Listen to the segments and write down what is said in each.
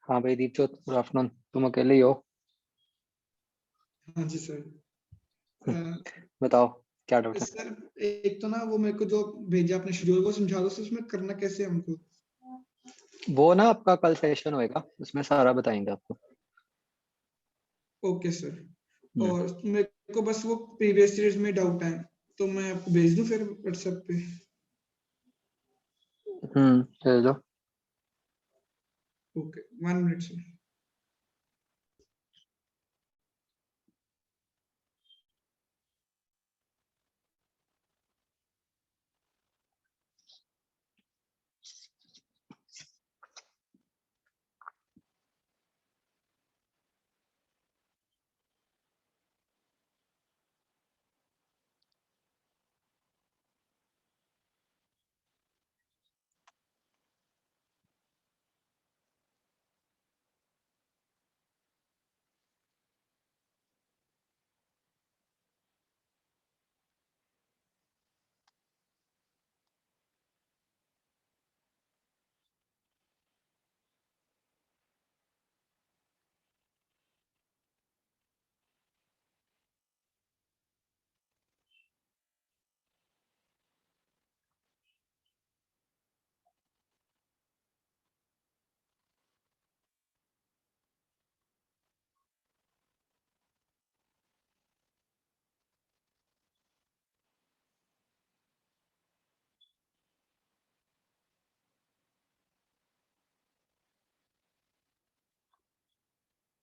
हाँ भाई दीपजोत, good afternoon. तुम अकेले ही हो? हाँ जी सर। बताओ, क्या डाउट है? सर एक तो ना वो मेरे को जो भेजा आपने शेड्यूल वो समझा दो सर, उसमें करना कैसे है हमको। वो ना आपका कल सेशन होएगा, उसमें सारा बताएंगे आपको। Okay sir. हम्म। और मेरे को बस वो प्रीवियस सीरीज में डाउट है, तो मैं आपको भेज दूं फिर व्हाट्सएप पे। चलो जो। Okay 1 minute sir.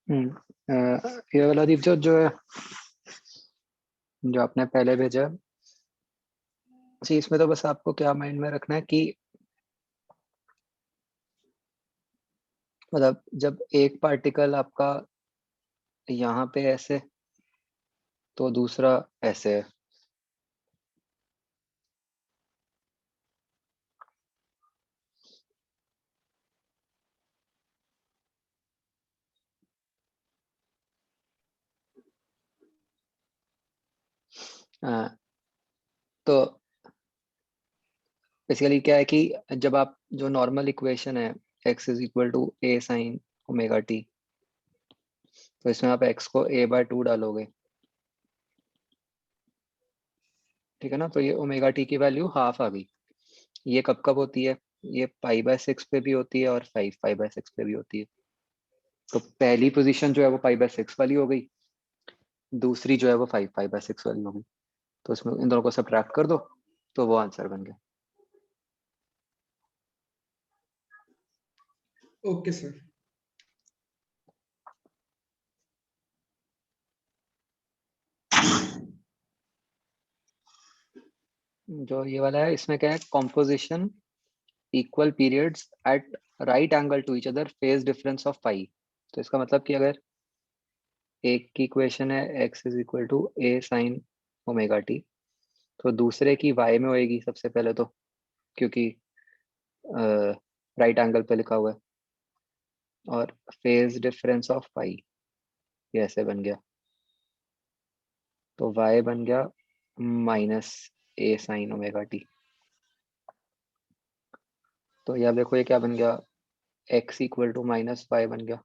ये वाला दीपजोत जो है, जो आपने पहले भेजा है, जी इसमें तो बस आपको क्या माइंड में रखना है कि मतलब जब एक पार्टिकल आपका यहाँ पे ऐसे, तो दूसरा ऐसे है। अ, तो बेसिकली क्या है कि जब आप जो नॉर्मल इक्वेशन है x is equal to A sine omega T, तो इसमें आप x को a/2 डालोगे, ठीक है ना? तो ये ओमेगा टी की वैल्यू हाफ आ गई। ये कब कब होती है? ये पाई/6 पे भी होती है और 5 पाई/6 पे भी होती है। तो पहली पोजीशन जो है वो पाई/6 वाली हो गई, दूसरी जो है वो 5 पाई/6 वाली हो गई। तो इसमें इन दोनों को सब्ट्रैक्ट कर दो, तो वो आंसर बन गया। Okay sir. जो ये वाला है, इसमें क्या है? Composition equal periods at right angle to each other, phase difference of pi. तो इसका मतलब कि अगर एक की इक्वेशन है x is equal to A sine omega T, तो दूसरे की y में होएगी सबसे पहले तो, क्योंकि राइट एंगल पे लिखा हुआ है। और फेज डिफरेंस ऑफ पाई, ये ऐसे बन गया। तो y बन गया minus A sine omega T. तो यह देखो, ये क्या बन गया? x equal to minus Y बन गया।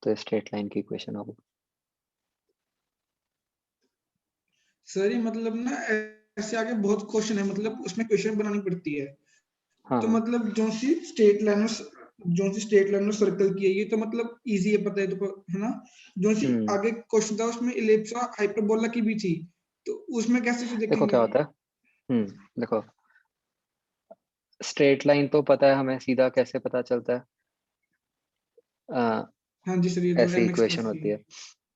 तो स्ट्रेट लाइन की इक्वेशन होगी। सर ये मतलब ना ऐसे आगे बहुत क्वेश्चन है, मतलब उसमें क्वेश्चन बनानी पड़ती है। हाँ तो हाँ। मतलब जो सी स्टेट लाइन सर्कल की है ये तो मतलब इजी है, पता है तो है ना। जो सी हम्म आगे क्वेश्चन था उसमें इलिप्सा हाइपरबोला की भी थी, तो उसमें कैसे से देखो देखेंगे क्या हम। होता है। देखो, स्ट्रेट लाइन तो पता है हमें, सीधा कैसे पता चलता है? आ, हाँ जी सर, ये तो ऐसी mx इक्वेशन प्लस की। होती है।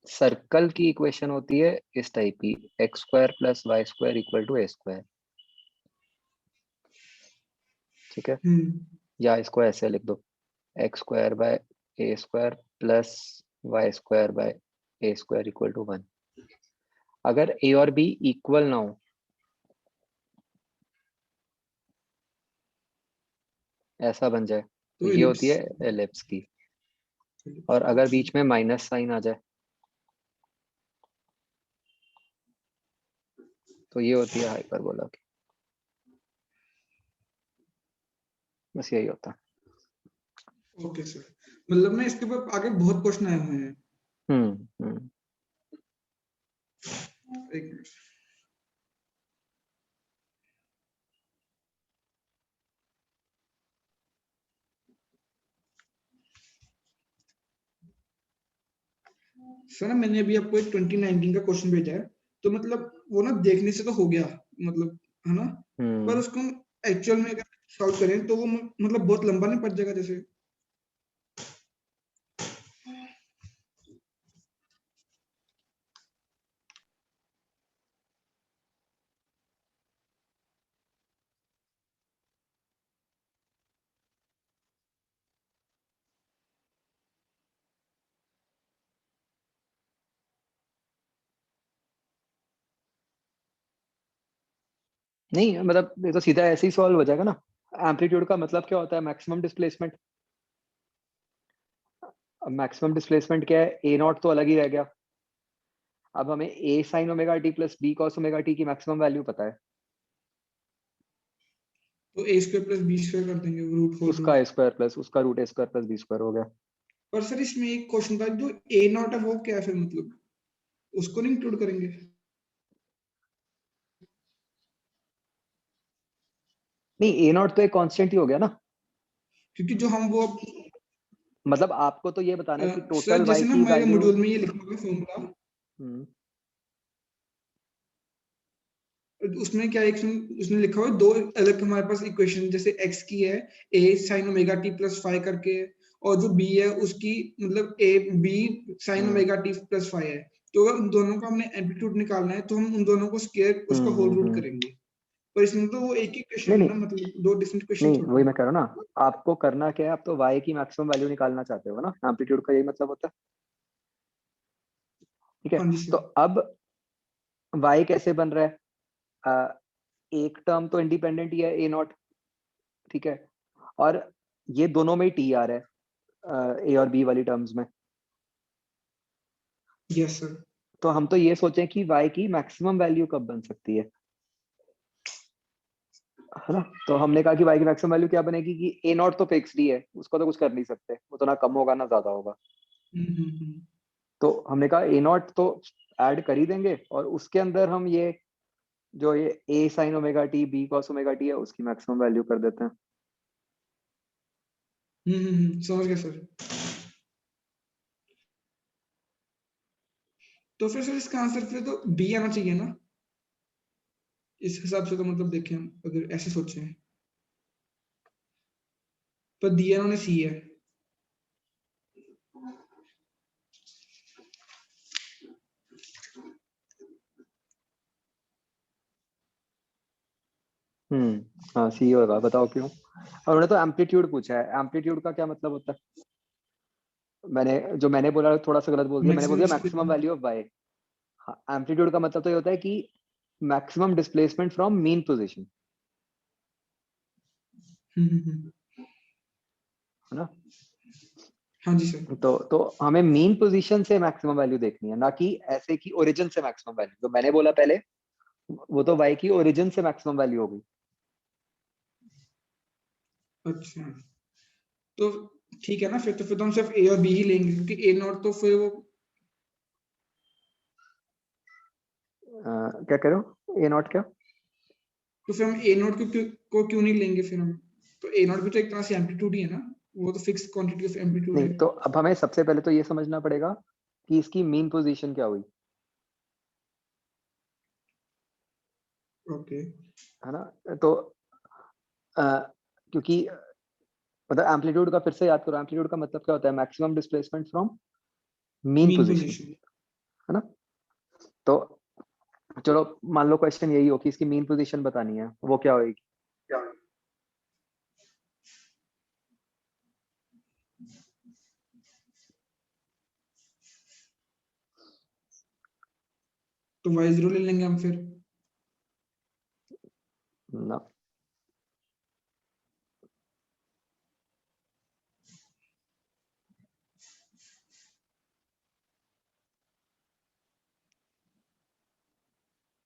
सर्कल की इक्वेशन होती है इस टाइप की, x² plus Y square equal to a²। ठीक है? हम्म। या इसको ऐसे लिख दो, x² by a² plus y² by a² equal to 1। अगर a और b इक्वल ना हो, ऐसा बन जाए, तो तो ये होती इलिप्स। है एलिप्स की। और अगर बीच में माइनस साइन आ जाए, तो ये होती है हाइपरबोला की। बस यही होता है। ओके सर, मतलब ना इसके ऊपर आगे बहुत क्वेश्चन आए हुए हैं। हम्म। एक मिनट। सर ना मैंने अभी आपको एक 2019 का क्वेश्चन भेजा है, तो मतलब वो ना देखने से तो हो गया, मतलब है ना, पर उसको हम एक्चुअल में अगर सॉल्व करें तो वो मतलब बहुत लंबा नहीं पड़ जाएगा जैसे? नहीं मतलब ये तो सीधा ऐसे ही सॉल्व हो जाएगा ना। एम्पलीट्यूड का मतलब क्या होता है? Maximum displacement. अब मैक्सिमम डिस्प्लेसमेंट क्या है? ए नॉट तो अलग ही रह गया। अब हमें A sine omega T plus B cos omega T की मैक्सिमम वैल्यू पता है। तो A square plus B square कर देंगे, रूट होल उसका रूट। ए स्क्वायर प्लस उसका root A square plus B square हो गया। पर सर इसमें एक क्वेश्चन था, जो ए नॉट है वो क्या है फिर, मतलब उसको नहीं इंक्लूड करेंगे? नहीं, ए नॉट तो एक कांस्टेंट ही हो गया ना। क्योंकि जो हम वो मतलब आपको तो ये बताना है कि सर टोटल वाई जैसे ना की मेरे वैल्यू। मॉड्यूल में ये लिखा हुआ है फॉर्मूला, हम्म उसमें क्या है, उसने लिखा हुआ है दो अलग हमारे पास इक्वेशन, जैसे x की है a sin omega t plus five करके, और जो b है उसकी मतलब a b sin hmm omega t plus five है। तो अगर उन दोनों का हमने एम्पलीट्यूड निकालना है तो हम उन दोनों को स्क्वायर उसका होल रूट हम्म। करेंगे। पर इसमें तो वो एक ही क्वेश्चन नहीं है नहीं ना, मतलब दो डिफरेंट क्वेश्चन नहीं, थोड़ी वही है। मैं कह रहा हूँ ना। आपको करना क्या है? आप तो वाई की मैक्सिमम वैल्यू निकालना चाहते हो ना, एम्पलीट्यूड का यही मतलब होता है। ठीक है। हाँ जी तो सर। अब वाई कैसे बन रहा है? एक टर्म तो इंडिपेंडेंट ही है, ए नॉट। ठीक है। और ये दोनों में ही टी आ रहा है, ए और बी वाली टर्म्स में। Yes sir. तो हम तो ये सोचें कि वाई की मैक्सिमम वैल्यू कब बन सकती है ना। तो हमने कहा कि वाई की मैक्सिमम वैल्यू क्या बनेगी कि ए नॉट तो फिक्स्ड ही है, उसको तो कुछ कर नहीं सकते, वो तो ना कम होगा ना ज्यादा होगा। हम्म। तो हमने कहा ए नॉट तो ऐड कर ही देंगे, और उसके अंदर हम ये जो ये A sine omega T B cos omega T है उसकी मैक्सिमम वैल्यू कर देते हैं। समझ गया सर। तो फिर सर इसका आंसर फिर तो बी आना चाहिए ना, इस हिसाब से तो मतलब देखें हम अगर ऐसे सोचें, पर दिया उन्होंने सी है। हाँ सी होगा, बताओ क्यों। और उन्होंने तो एम्पलीट्यूड पूछा है। एम्पलीट्यूड का क्या मतलब होता है? मैंने बोला थोड़ा सा गलत बोल दिया। मैंने बोल मैक्सिमम दिया maximum displacement. Value of Y. हाँ, एम्पलीट्यूड का मतलब तो ये होता है कि maximum displacement from mean position, hmm. है ना। हाँ जी सर। तो हमें मीन पोजीशन से मैक्सिमम वैल्यू देखनी है, ना कि ऐसे कि ओरिजिन से मैक्सिमम वैल्यू। जो मैंने बोला पहले, वो तो वाई की ओरिजिन से मैक्सिमम वैल्यू होगी। अच्छा, तो ठीक है ना, फिर तो हम सिर्फ ए और बी ही लेंगे, क्योंकि ए नॉट तो फिर वो, क्या करो? ए नॉट क्या? तो फिर हम ए नॉट को क्यों नहीं लेंगे फिर हम? तो ए नॉट भी तो एक तरह से एम्पलीट्यूड ही है ना, वो तो फिक्स क्वांटिटी ऑफ एम्पलीट्यूड नहीं, है। तो अब हमें सबसे पहले तो ये समझना पड़ेगा कि इसकी मीन पोजीशन क्या हुई, ओके। है ना। तो अ, क्योंकि मतलब एम्पलीट्यूड का फिर से याद करो, एम्पलीट्यूड का मतलब क्या होता है? Maximum displacement from mean mean position, position. है ना। तो चलो मान लो क्वेश्चन यही हो कि इसकी मीन पोजीशन बतानी है, वो क्या होगी? तो वाई जीरो ले लेंगे हम फिर। ना।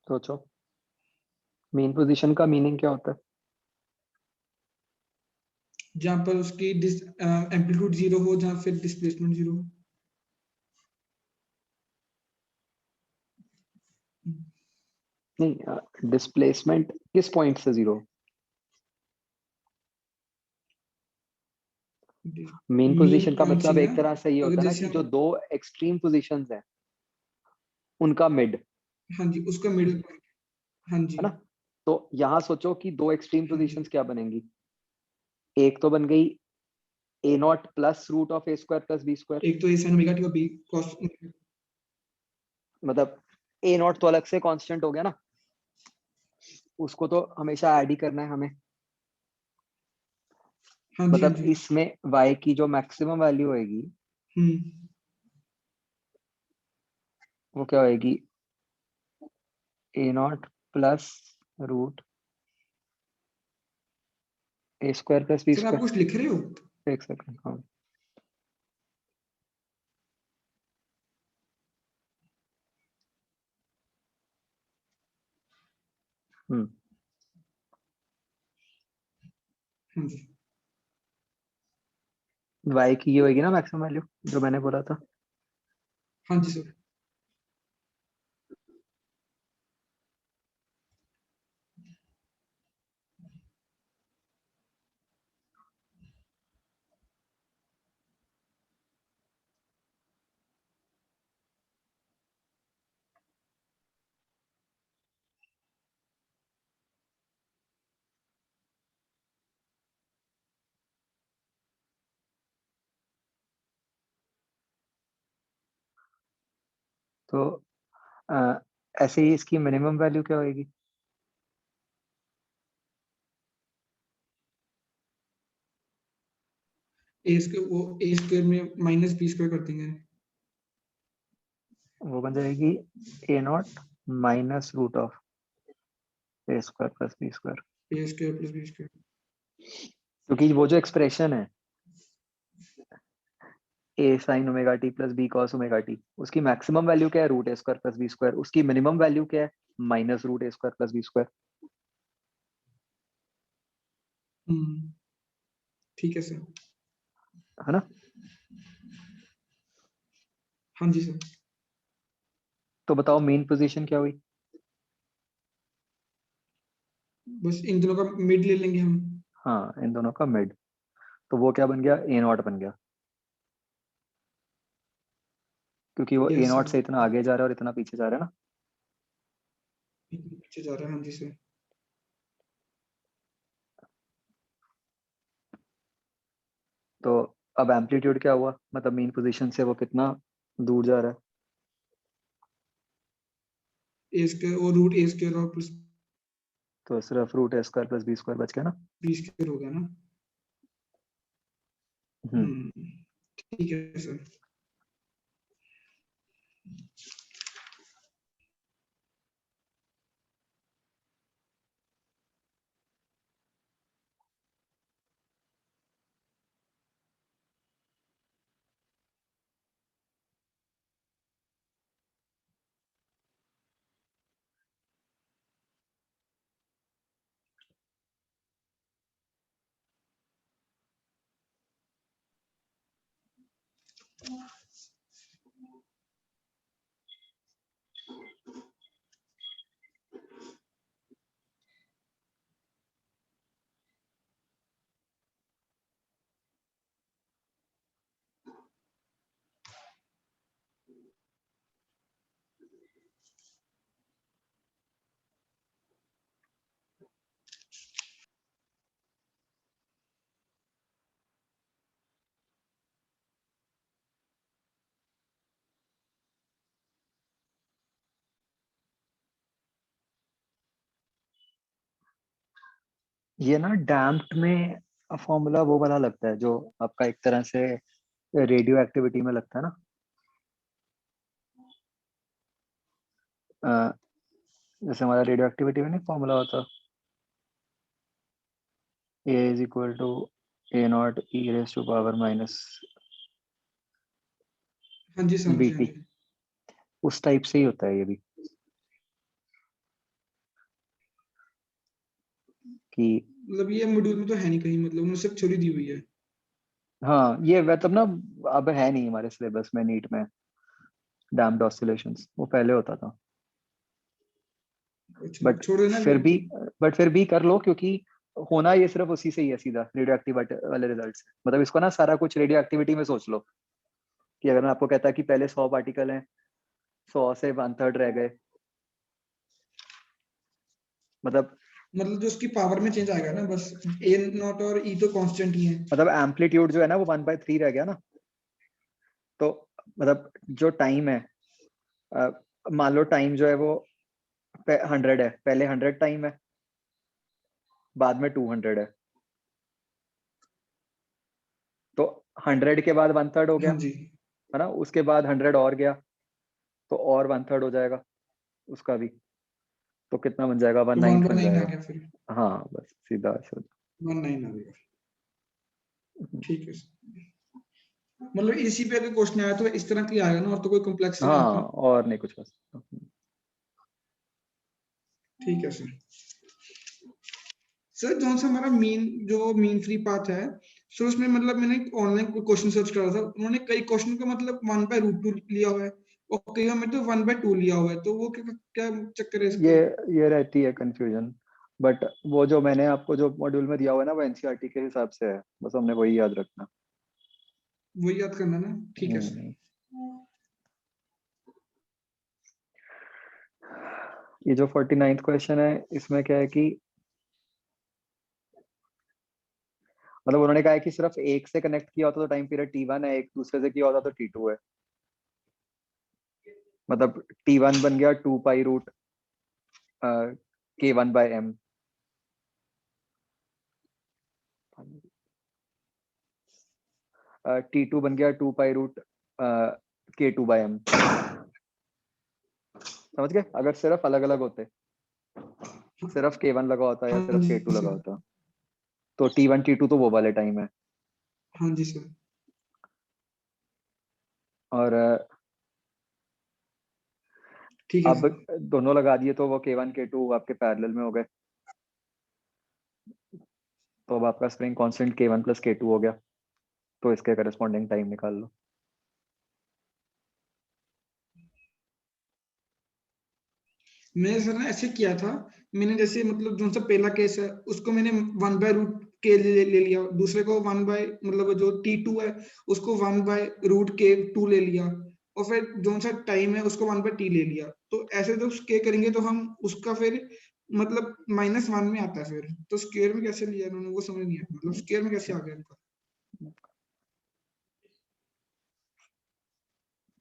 सोचो, मीन पोजीशन का मीनिंग क्या होता है? जहां पर उसकी एम्पलीट्यूड 0 हो, जहां फिर डिस्प्लेसमेंट 0 हो। नहीं, डिस्प्लेसमेंट किस पॉइंट से 0? मेन मीन पोजीशन का कौन सी मतलब ना, एक तरह से ये अगर होता है ना जैसे कि जो हम, दो एक्सट्रीम पोजीशंस हैं उनका मिड, हाँ जी, उसका मिडिल पॉइंट। हाँ जी, है ना? तो यहां सोचो कि दो एक्सट्रीम हाँ जी। पोजीशंस क्या बनेंगी। एक तो बन गई A naught plus root of A square plus B square, एक तो ए sin ओमेगा टी और बी cos। मतलब ए नॉट तो अलग से कांस्टेंट हो गया ना, उसको तो हमेशा ऐड ही करना है हमें। हाँ जी, हाँ मतलब जी। इसमें y की जो मैक्सिमम वैल्यू होएगी हम्म। वो क्या होएगी, A naught plus root A square plus B sir आप स्क्वायर। कुछ लिख रहे हो? एक सेकंड, हाँ। हम्म, हाँ जी, y की ये होएगी ना मैक्सिमम वैल्यू जो मैंने बोला था। हाँ जी सर। तो अ, ऐसे ही इसकी मिनिमम वैल्यू क्या होएगी। ए स्क्वायर में माइनस बी स्क्वायर कर देंगे। वो बन जाएगी A naught minus root of A square plus B square, A square plus B square. क्योंकि वो जो एक्सप्रेशन है A sine omega T plus B cos omega T, उसकी मैक्सिमम वैल्यू क्या है, root A square plus B square. उसकी minimum value क्या है, minus root A square plus B square, hmm, ठीक है सर। है ना? हाँ जी सर। तो बताओ मेन पोजीशन क्या हुई। बस इन दोनों का मिड ले लेंगे हम। हाँ, इन दोनों का मिड। तो वो क्या बन गया, ए नॉट बन गया, क्योंकि वो ए यस नॉट सर। से इतना आगे जा रहा है और इतना पीछे जा रहा है ना। पीछे जा रहा है, हाँ जी सर। तो अब एम्पलीट्यूड क्या हुआ, मतलब मेन पोजीशन से वो कितना दूर जा रहा है। ए स्क्वायर और रूट ए स्क्वायर और प्लस तो सिर्फ root A square plus B square बच गया ना। बी स्क्वायर हो गया ना। हम्म। ठीक है सर। ये ना डैम्प्ड में फॉर्मूला वो वाला लगता है जो आपका एक तरह से रेडियो एक्टिविटी में लगता है ना। अ, जैसे हमारा रेडियो एक्टिविटी में नहीं फॉर्मूला होता, A is equal to A naught E raise to power minus हाँ जी सर, हाँ बी जी, हाँ टी, जी। उस टाइप से ही होता है ये भी, कि मतलब ये मॉड्यूल में तो है नहीं कहीं, मतलब उन्होंने सिर्फ थ्योरी दी हुई है। हाँ ये मतलब ना अब है नहीं हमारे सिलेबस में नीट में डैम्प्ड ऑसिलेशंस, वो पहले होता था। अच्छा, बट छोड़ देना फिर अभी भी तो। बट फिर भी कर लो, क्योंकि होना ये सिर्फ उसी से ही है, सीधा रेडियो एक्टिविटी वाले रिजल्ट से। मतलब इसको ना सारा कुछ रेडियो एक्टिविटी में सोच लो, कि अगर मैं आपको कहता कि पहले 100 पार्टिकल हैं, 100 से 1/3 रह गए, मतलब मतलब जो उसकी पावर में चेंज आएगा ना, बस ए नॉट और ई तो कांस्टेंट ही है। मतलब एम्पलीट्यूड जो है ना वो 1/3 रह गया ना। तो मतलब जो टाइम है, अ, मान लो टाइम जो है वो 100 है, पहले 100 टाइम है, बाद में 200 है, तो 100 के बाद 1/3 हो गया, हाँ जी, है ना। उसके बाद 100 और गया, तो और 1/3 हो जाएगा उसका भी। तो कितना बन जाएगा, वन तो वन नाइन्थ बाय बन नाइन आ जाएगा। गया फिर। हाँ बस सीधा ऐसे। 1/9 आ गया। ठीक है सर। मतलब इसी पे अगर क्वेश्चन आया तो इस तरह की आएगा ना, और तो कोई कॉम्प्लेक्स नहीं हाँ आता। और नहीं कुछ बस। ठीक है सर। सर जो सा हमारा मीन फ्री पाथ है, सर उसमें मतलब मैंने ऑनलाइन क्वेश्चन सर्च करा था, उन्होंने कई क्वेश्चन का मतलब 1/√2 लिया हुआ है, और कई में तो 1/2 लिया हुआ है, तो वो क्या क्या चक्कर है ये इसका? ये रहती है कंफ्यूजन। बट वो जो मैंने आपको जो मॉड्यूल में दिया हुआ है ना, वो एनसीईआरटी के हिसाब से है, बस हमने वही याद रखना। वही याद करना ना। ठीक है सर। हम्म। ये जो 49th क्वेश्चन है, इसमें क्या है कि मतलब उन्होंने कहा है कि सिर्फ एक से कनेक्ट किया होता तो टाइम पीरियड T1 है, एक दूसरे से किया होता तो T2 है। मतलब T1 बन गया 2 पाई रूट K1/m, T2 बन गया 2 पाई रूट K2/m। समझ गए, अगर सिर्फ अलग अलग होते, सिर्फ K1 लगा होता या हाँ सिर्फ जी K2 लगा सर। होता, तो T1 T2 तो वो वाले टाइम है। हाँ जी सर। और ठीक है अब सर। दोनों लगा दिए तो वो K1 K2 आपके पैरेलल में हो गए, तो अब आपका स्प्रिंग कांस्टेंट K1 + K2 हो गया। तो इसके करस्पॉन्डिंग टाइम निकाल लो। मैंने सर ना ऐसे किया था, मैंने जैसे मतलब जो सा पहला केस है उसको मैंने 1/√K ले लिया, दूसरे को 1 बाय मतलब जो T2 है उसको 1/√K2 ले लिया, और फिर जो सा टाइम है उसको 1/T ले लिया। तो ऐसे जब K करेंगे तो हम उसका फिर मतलब -1 में आता है, फिर तो स्क्वायर में कैसे लिया उन्होंने वो समझ नहीं आया, मतलब स्क्वायर में कैसे आ गया उनका?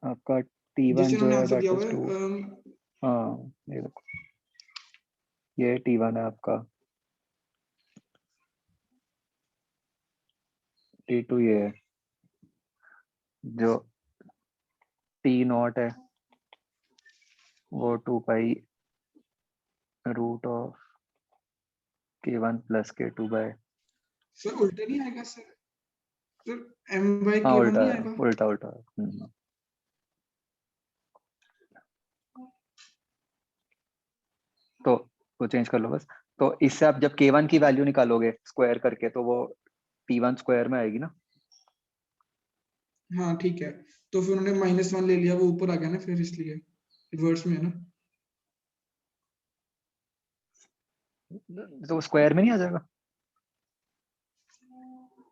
आपका T1 जैसे जो उन्होंने है आंसर दैट दिया हुआ इज है 2। हाँ ये देखो, ये T1 है आपका, T2 ये है। जो T0 है वो 2 pi root of K1 + K2/। Sir उल्टा नहीं आएगा सर? सर M/K1 हाँ उल्टा नहीं है, आएगा? उल्टा उल्टा। तो वो चेंज कर लो बस। तो इससे आप जब K1 की वैल्यू निकालोगे स्क्वायर करके, तो वो T1 स्क्वायर में आएगी ना। हाँ ठीक है। तो फिर उन्होंने -1 ले लिया, वो ऊपर आ गया ना फिर, इसलिए रिवर्स में है ना। तो स्क्वायर में नहीं आ जाएगा।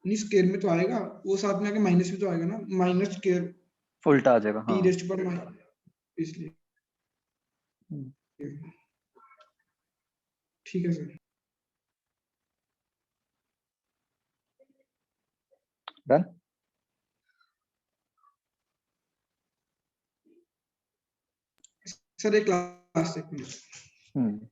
नहीं, स्क्वायर में तो आएगा, वो साथ में आके माइनस भी तो आएगा ना, माइनस स्क्वायर उल्टा आ जाएगा टी हाँ। रेस्ट पर इसलिए। ठीक है सर। डन। सर एक लास्ट एक मिनट। हम्म।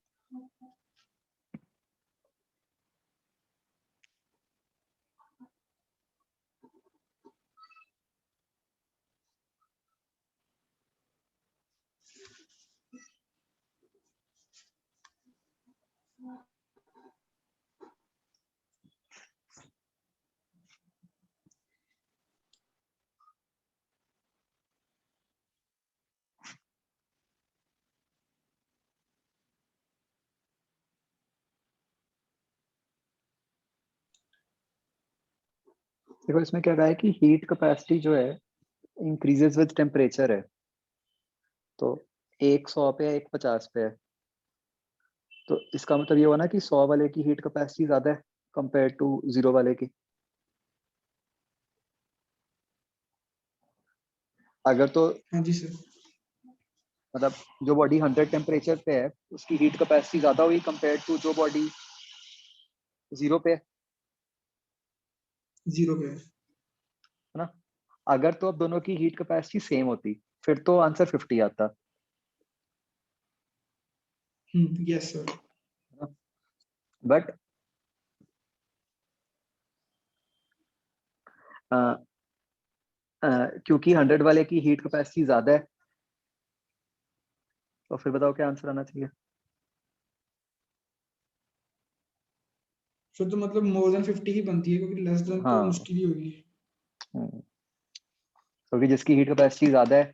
देखो इसमें क्या रहा है कि हीट कैपेसिटी जो है इंक्रीजेस विद टेम्परेचर है, तो एक 100 पे है, एक 50 पे है, तो इसका मतलब ये हुआ ना कि 100 वाले की हीट कैपेसिटी ज्यादा है कंपेयर टू 0 वाले की। अगर तो हाँ जी सर। मतलब जो बॉडी 100 टेम्परेचर पे है उसकी हीट कैपेसिटी ज्यादा हुई कंपेयर टू जो बॉडी 0 पे है 0 पे। ना। अगर तो अब दोनों की हीट कैपेसिटी सेम होती फिर तो आंसर 50 आता। Yes sir. बट क्योंकि 100 वाले की हीट कैपेसिटी ज्यादा है, तो फिर बताओ क्या आंसर आना चाहिए। फिर तो मतलब मोर देन 50 ही बनती है, क्योंकि लेस देन तो हाँ, मुश्किल ही होगी। क्योंकि जिसकी हीट कैपेसिटी ज्यादा है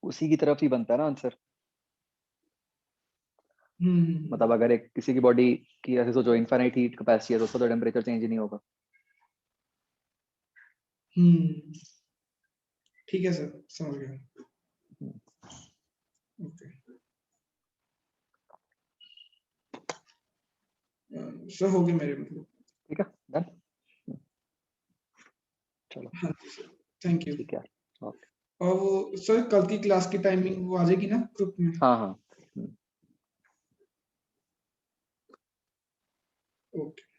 उसी की तरफ ही बनता है ना आंसर। मतलब अगर एक किसी की बॉडी की ऐसे सोचो इनफाइनाइट हीट कैपेसिटी है तो उसका तो टेम्परेचर चेंज ही नहीं होगा। हम्म। ठीक है सर, समझ गया। ओके सर, हो गए मेरे मतलब। ठीक है, डन। चलो हाँ जी सर, थैंक यू। ठीक है, ओके। और वो सर कल की क्लास की टाइमिंग वो आ जाएगी ना ग्रुप में? हाँ हाँ। ओके।